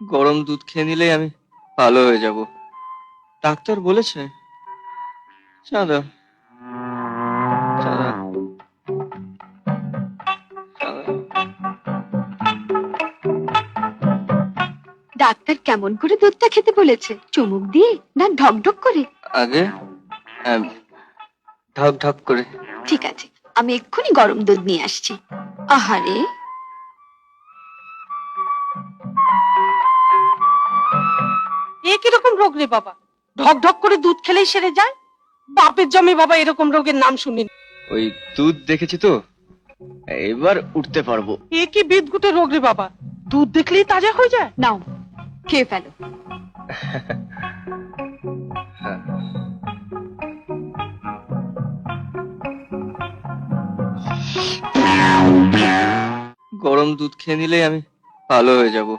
গরম দুধ খেয়ে নিলেই আমি ভালো হয়ে যাব। ডাক্তার বলেছে। চাঁদা, চাঁদা, চাঁদা। ডাক্তার কেমন করে দুধটা খেতে বলেছে? চুমুক দিয়ে না ঢক ঢক করে? আগে ঢক ঢক করে। ঠিক আছে, আমি এক্ষুনি গরম দুধ নিয়ে আসছি। আহারে, এ কিরকম রোগ রে বাবা? ঢক ঢক করে দুধ খেলেই সেরে যায়? বাপের জমি বাবা এরকম রোগের নাম শুনিনি। ওই দুধ দেখেছি তো, এবার উঠতে পারবো। এ কি বিদঘুটে রোগ রে বাবা? দুধ দেখলেই তাজা হয়ে যায়? নাও খেয়ে ফেলো। গরম দুধ খেয়ে নিলেই আমি ভালো হয়ে যাব।